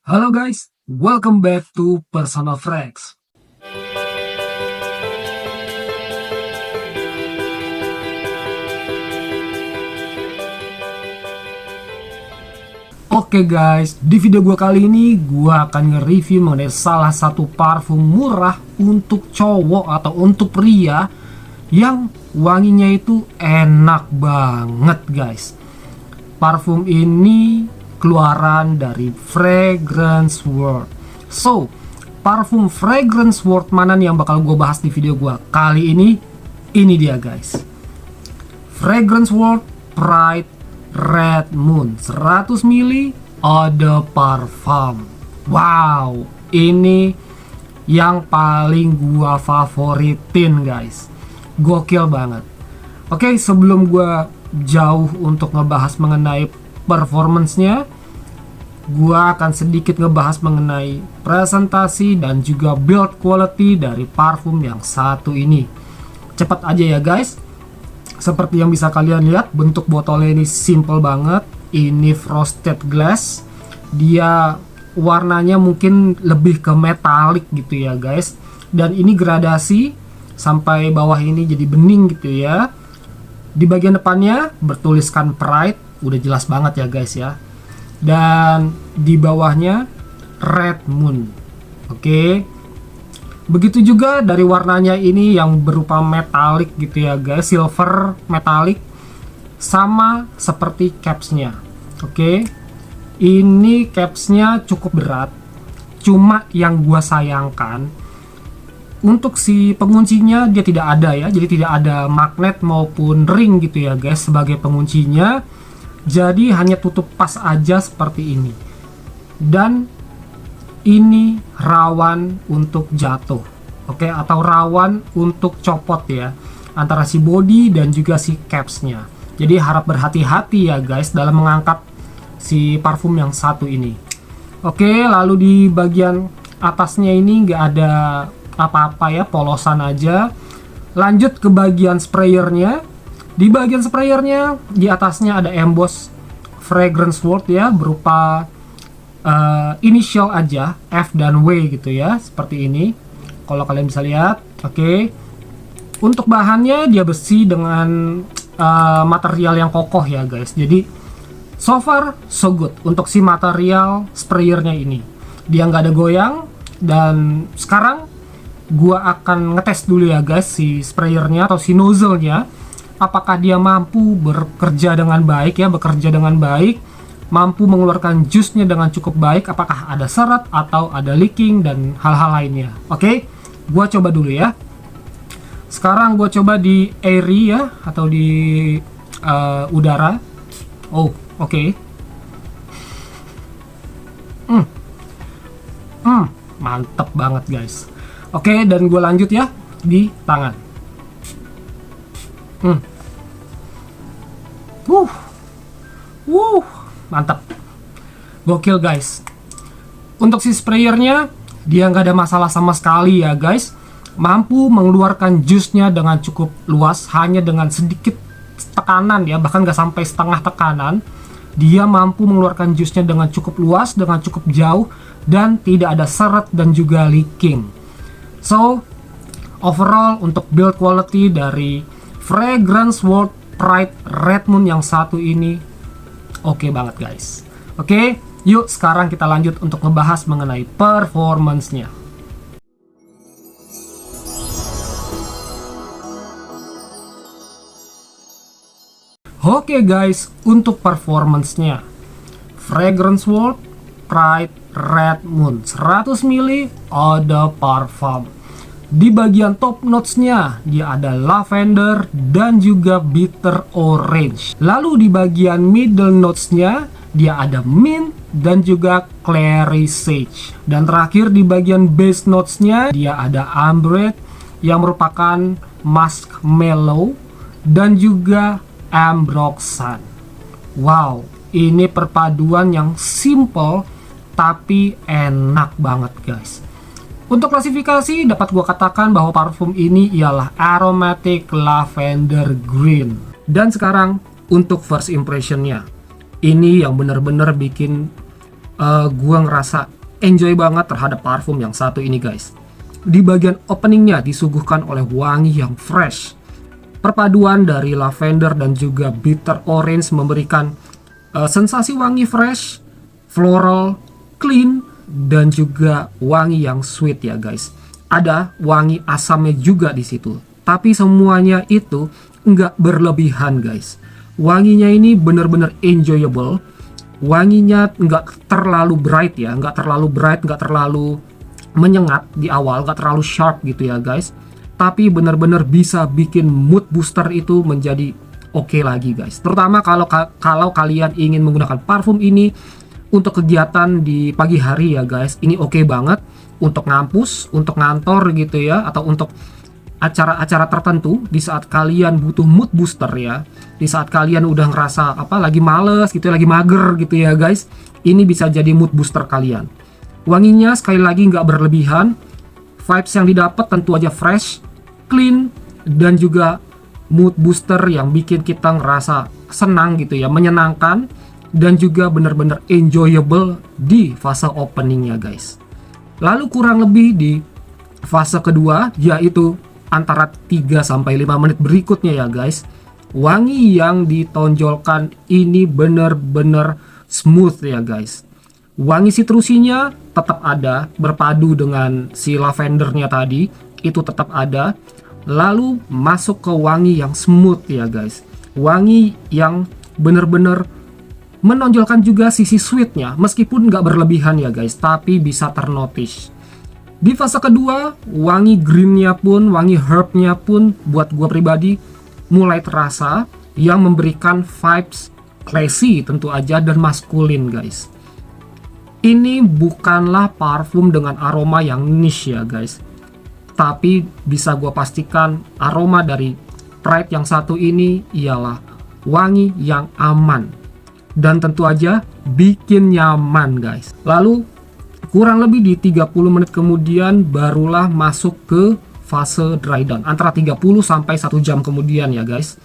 Halo guys, welcome back to Personal Frags. Oke guys, di video gue kali ini gue akan nge-review mengenai salah satu parfum murah untuk cowok atau untuk pria yang wanginya itu enak banget guys. Parfum ini keluaran dari Fragrance World. So, parfum Fragrance World mana nih yang bakal gue bahas di video gue kali ini? Ini dia guys, Fragrance World Pride Red Moon 100 ml Eau de Parfum. Wow, ini yang paling gua favoritin guys, gokil banget. Oke, sebelum gua jauh untuk ngebahas mengenai performance-nya, gua akan sedikit ngebahas mengenai presentasi dan juga build quality dari parfum yang satu ini. Cepat aja ya guys. Seperti yang bisa kalian lihat, bentuk botolnya ini simple banget. Ini frosted glass. Dia warnanya mungkin lebih ke metalik gitu ya guys. Dan ini gradasi sampai bawah ini jadi bening gitu ya. Di bagian depannya bertuliskan Pride, udah jelas banget ya guys ya. Dan di bawahnya Red Moon. Oke. Begitu juga dari warnanya ini yang berupa metalik gitu ya guys, silver metalik, sama seperti capsnya. Oke, ini capsnya cukup berat, cuma yang gua sayangkan untuk si penguncinya dia tidak ada ya, jadi tidak ada magnet maupun ring gitu ya guys sebagai penguncinya, jadi hanya tutup pas aja seperti ini. Dan ini rawan untuk jatuh, oke, atau rawan untuk copot ya, antara si body dan juga si capsnya. Jadi harap berhati-hati ya guys dalam mengangkat si parfum yang satu ini. Oke, lalu di bagian atasnya ini nggak ada apa-apa ya, polosan aja. Lanjut ke bagian sprayernya. Di bagian sprayernya di atasnya ada emboss Fragrance World ya, berupa inisial aja, F dan W gitu ya, seperti ini kalau kalian bisa lihat. Oke, untuk bahannya dia besi dengan material yang kokoh ya guys, jadi so far so good untuk si material sprayernya ini, dia nggak ada goyang. Dan sekarang gua akan ngetes dulu ya guys si sprayernya atau si nozzle-nya, apakah dia mampu bekerja dengan baik ya, bekerja dengan baik, mampu mengeluarkan jusnya dengan cukup baik, apakah ada seret atau ada leaking dan hal-hal lainnya. Oke, gua coba dulu ya. Sekarang gua coba di airy ya, atau di udara. Oh, oke. Mantep banget guys. Oke, dan gua lanjut ya di tangan. Mantap, gokil guys. Untuk si sprayernya dia nggak ada masalah sama sekali ya guys, mampu mengeluarkan jusnya dengan cukup luas, hanya dengan sedikit tekanan ya, bahkan nggak sampai setengah tekanan. Dia mampu mengeluarkan jusnya dengan cukup luas, dengan cukup jauh, dan tidak ada seret dan juga leaking. So overall untuk build quality dari Fragrance World Pride Red Moon yang satu ini oke banget guys. Oke, yuk sekarang kita lanjut untuk ngebahas mengenai performance-nya. Oke guys, untuk performance-nya Fragrance World Pride Red Moon 100 ml Eau de Parfum. Di bagian top notes-nya dia ada lavender dan juga bitter orange. Lalu di bagian middle notes-nya dia ada mint dan juga clary sage. Dan terakhir di bagian base notes-nya dia ada ambre yang merupakan marshmallow dan juga ambroxan. Wow, ini perpaduan yang simple tapi enak banget guys. Untuk klasifikasi dapat gua katakan bahwa parfum ini ialah aromatic lavender green. Dan sekarang untuk first impressionnya, ini yang benar-benar bikin Gua ngerasa enjoy banget terhadap parfum yang satu ini guys. Di bagian openingnya disuguhkan oleh wangi yang fresh. Perpaduan dari lavender dan juga bitter orange memberikan sensasi wangi fresh, floral, clean, dan juga wangi yang sweet ya guys. Ada wangi asamnya juga di situ. Tapi semuanya itu nggak berlebihan guys. Wanginya ini bener-bener enjoyable. Wanginya nggak terlalu bright ya, nggak terlalu menyengat di awal, nggak terlalu sharp gitu ya guys. Tapi bener-bener bisa bikin mood booster itu menjadi oke lagi guys. Terutama kalau kalian ingin menggunakan parfum ini untuk kegiatan di pagi hari ya guys. Ini oke banget untuk ngampus, untuk ngantor gitu ya, atau untuk acara-acara tertentu di saat kalian butuh mood booster ya. Di saat kalian udah ngerasa lagi males gitu ya, lagi mager gitu ya guys. Ini bisa jadi mood booster kalian. Wanginya sekali lagi nggak berlebihan. Vibes yang didapat tentu aja fresh, clean, dan juga mood booster yang bikin kita ngerasa senang gitu ya, menyenangkan, dan juga bener-bener enjoyable di fase openingnya guys. Lalu kurang lebih di fase kedua, yaitu antara 3-5 menit berikutnya ya guys, wangi yang ditonjolkan ini bener-bener smooth ya guys. Wangi sitrusinya tetap ada, berpadu dengan si lavendernya tadi, itu tetap ada. Lalu masuk ke wangi yang smooth ya guys. Wangi yang bener-bener menonjolkan juga sisi sweetnya, meskipun nggak berlebihan ya guys, tapi bisa ternotice. Di fase kedua, wangi greennya pun, wangi herbnya pun buat gua pribadi mulai terasa, yang memberikan vibes classy tentu aja dan maskulin guys. Ini bukanlah parfum dengan aroma yang niche ya guys, tapi bisa gue pastikan aroma dari Pride yang satu ini ialah wangi yang aman dan tentu aja bikin nyaman guys. Lalu kurang lebih di 30 menit kemudian barulah masuk ke fase dry down, antara 30 sampai 1 jam kemudian ya guys.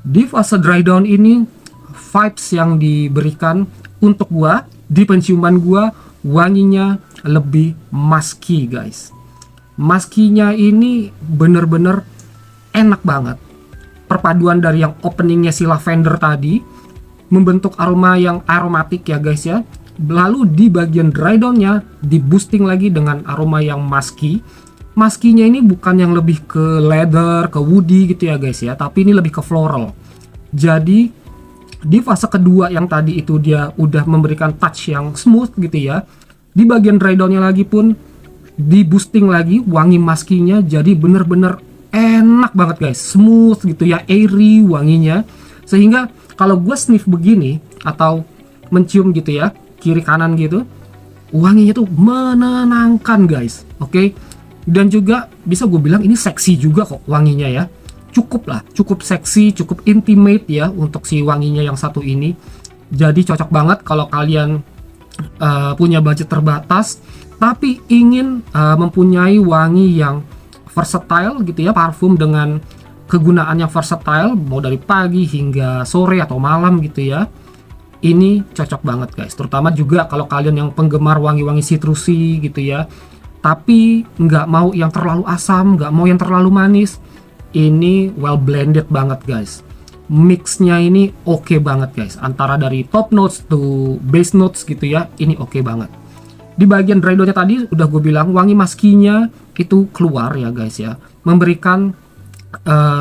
Di fase dry down ini vibes yang diberikan untuk gua di penciuman gua, wanginya lebih musky guys. Muskinya ini bener-bener enak banget. Perpaduan dari yang openingnya si lavender tadi membentuk aroma yang aromatik ya guys ya. Lalu di bagian dry downnya di boosting lagi dengan aroma yang musky. Muskinya ini bukan yang lebih ke leather, ke woody gitu ya guys ya, tapi ini lebih ke floral. Jadi di fase kedua yang tadi itu dia udah memberikan touch yang smooth gitu ya. Di bagian dry downnya lagi pun di boosting lagi wangi muskinya, jadi bener-bener enak banget guys, smooth gitu ya, airy wanginya. Sehingga kalau gue sniff begini atau mencium gitu ya, kiri kanan gitu, wanginya tuh menenangkan guys. Oke. Dan juga bisa gue bilang ini seksi juga kok wanginya ya. Cukup seksi, cukup intimate ya untuk si wanginya yang satu ini. Jadi cocok banget kalau kalian punya budget terbatas tapi ingin mempunyai wangi yang versatile gitu ya, parfum dengan kegunaan yang versatile mau dari pagi hingga sore atau malam gitu ya. Ini cocok banget guys, terutama juga kalau kalian yang penggemar wangi-wangi sitrusi gitu ya, tapi nggak mau yang terlalu asam, nggak mau yang terlalu manis. Ini well blended banget guys, mixnya ini oke banget guys, antara dari top notes to base notes gitu ya, ini oke banget. Di bagian dry downnya tadi udah gue bilang wangi muskinya itu keluar ya guys ya, memberikan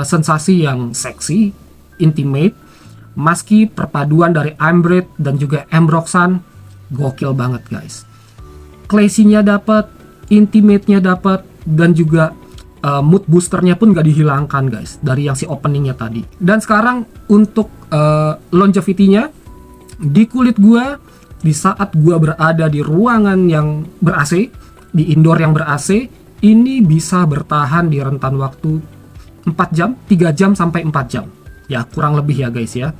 sensasi yang seksi, intimate, musky, perpaduan dari ambre dan juga ambroxan, gokil banget guys. Classy-nya dapat, intimate-nya dapat, dan juga mood boosternya pun gak dihilangkan guys dari yang si openingnya tadi. Dan sekarang untuk longevity-nya di kulit gua, di saat gua berada di ruangan yang ber-AC, di indoor yang ber-AC, ini bisa bertahan di rentan waktu 4 jam, 3 jam sampai 4 jam. Ya, kurang lebih ya guys ya.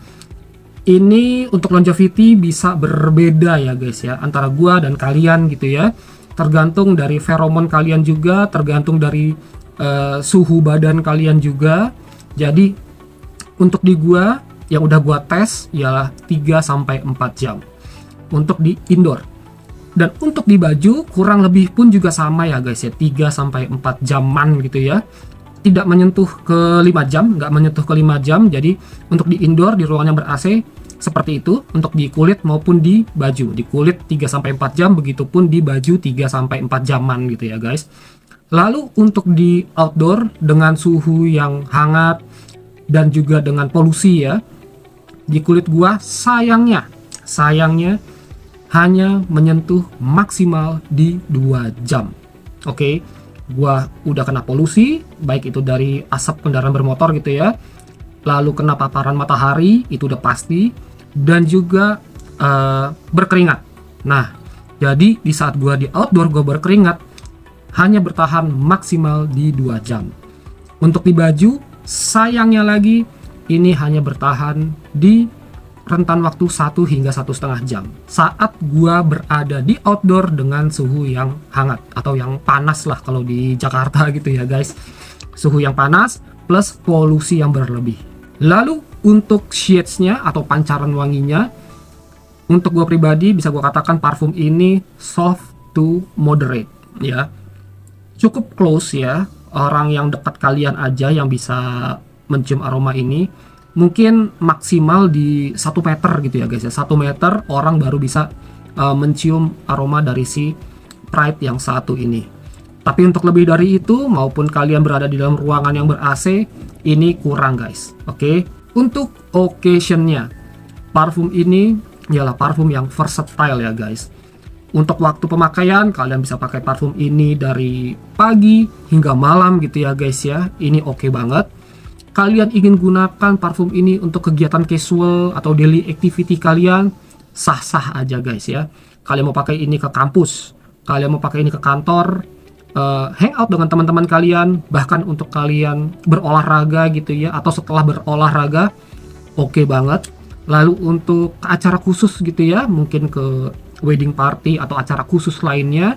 Ini untuk longevity bisa berbeda ya guys ya, antara gua dan kalian gitu ya. Tergantung dari feromon kalian juga, tergantung dari suhu badan kalian juga. Jadi untuk di gua yang udah gua tes ialah 3 sampai 4 jam untuk di indoor. Dan untuk di baju kurang lebih pun juga sama ya guys ya, 3-4 jaman gitu ya. Tidak menyentuh ke 5 jam, nggak menyentuh ke 5 jam. Jadi untuk di indoor, di ruangan yang ber-AC seperti itu, untuk di kulit maupun di baju. Di kulit 3-4 jam, begitupun di baju 3-4 jaman gitu ya guys. Lalu untuk di outdoor dengan suhu yang hangat dan juga dengan polusi ya, di kulit gua sayangnya hanya menyentuh maksimal di 2 jam. Oke, gua udah kena polusi, baik itu dari asap kendaraan bermotor gitu ya, lalu kena paparan matahari, itu udah pasti, dan juga berkeringat. Nah, jadi di saat gua di outdoor gua berkeringat, hanya bertahan maksimal di 2 jam. Untuk di baju, sayangnya lagi, ini hanya bertahan di rentan waktu 1 hingga 1,5 jam saat gua berada di outdoor dengan suhu yang hangat atau yang panas lah kalau di Jakarta gitu ya guys, suhu yang panas plus polusi yang berlebih. Lalu untuk shadesnya atau pancaran wanginya, untuk gua pribadi bisa gua katakan parfum ini soft to moderate ya, cukup close ya, orang yang dekat kalian aja yang bisa mencium aroma ini. Mungkin maksimal di 1 meter gitu ya guys ya, 1 meter orang baru bisa mencium aroma dari si Pride yang satu ini. Tapi untuk lebih dari itu, maupun kalian berada di dalam ruangan yang ber-AC, ini kurang guys. Oke, untuk occasionnya, parfum ini ialah parfum yang versatile ya guys. Untuk waktu pemakaian, kalian bisa pakai parfum ini dari pagi hingga malam gitu ya guys ya, ini oke banget. Kalian ingin gunakan parfum ini untuk kegiatan casual atau daily activity kalian, sah-sah aja guys ya. Kalian mau pakai ini ke kampus, kalian mau pakai ini ke kantor, hangout dengan teman-teman kalian, bahkan untuk kalian berolahraga gitu ya, atau setelah berolahraga, oke banget. Lalu untuk ke acara khusus gitu ya, mungkin ke wedding party atau acara khusus lainnya,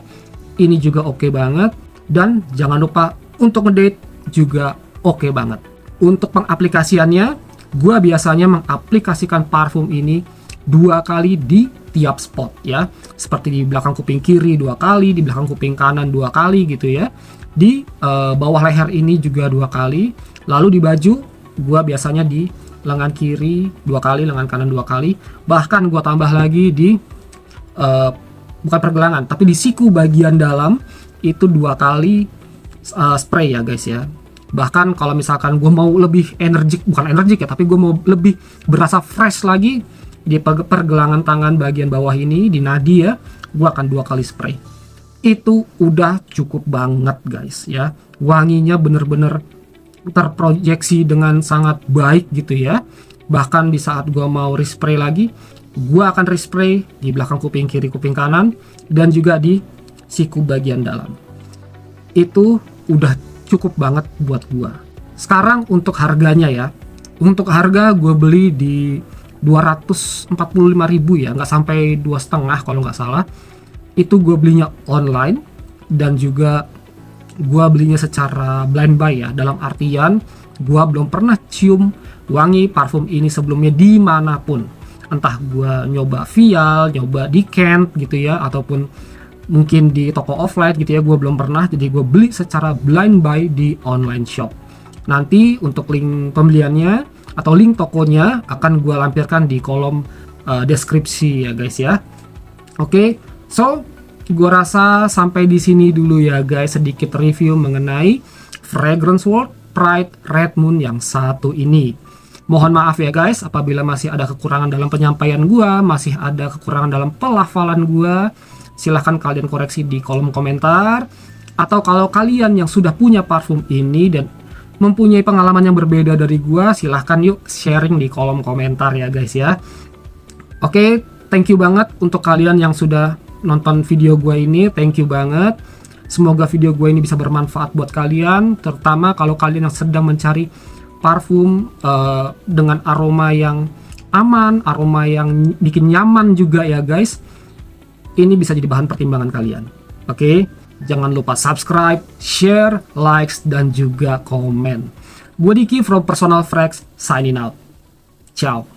ini juga oke banget. Dan jangan lupa untuk ngedate juga oke banget. Untuk pengaplikasiannya, gue biasanya mengaplikasikan parfum ini 2 kali di tiap spot ya, seperti di belakang kuping kiri 2 kali, di belakang kuping kanan 2 kali gitu ya, di bawah leher ini juga 2 kali, lalu di baju gue biasanya di lengan kiri 2 kali, lengan kanan 2 kali, bahkan gue tambah lagi di bukan pergelangan tapi di siku bagian dalam itu 2 kali spray ya guys ya. Bahkan kalau misalkan gue mau lebih bukan energik ya, tapi gue mau lebih berasa fresh lagi, di pergelangan tangan bagian bawah ini, di nadi ya, gue akan 2 kali spray. Itu udah cukup banget guys ya. Wanginya bener-bener terproyeksi dengan sangat baik gitu ya. Bahkan di saat gue mau respray lagi, gue akan respray di belakang kuping kiri, kuping kanan, dan juga di siku bagian dalam. Itu udah cukup banget buat gua. Sekarang untuk harganya ya, untuk harga gue beli di 245.000 ya, nggak sampai 2,5 kalau nggak salah. Itu gue belinya online, dan juga gue belinya secara blind buy ya, dalam artian gue belum pernah cium wangi parfum ini sebelumnya dimanapun, entah gue nyoba vial, nyoba di Kent gitu ya, ataupun mungkin di toko offline gitu ya, gue belum pernah. Jadi gue beli secara blind buy di online shop. Nanti untuk link pembeliannya atau link tokonya akan gue lampirkan di kolom deskripsi ya guys ya. Oke, so gue rasa sampai di sini dulu ya guys, sedikit review mengenai Fragrance World Pride Red Moon yang satu ini. Mohon maaf ya guys apabila masih ada kekurangan dalam penyampaian gue, masih ada kekurangan dalam pelafalan gue. Silahkan kalian koreksi di kolom komentar. Atau kalau kalian yang sudah punya parfum ini dan mempunyai pengalaman yang berbeda dari gua, silahkan yuk sharing di kolom komentar ya guys ya. Oke, thank you banget untuk kalian yang sudah nonton video gua ini, thank you banget. Semoga video gua ini bisa bermanfaat buat kalian, terutama kalau kalian yang sedang mencari parfum dengan aroma yang aman, aroma yang bikin nyaman juga ya guys. Ini bisa jadi bahan pertimbangan kalian. Oke, jangan lupa subscribe, share, likes, dan juga komen. Gue Diki from Personal Frags, signing out. Ciao.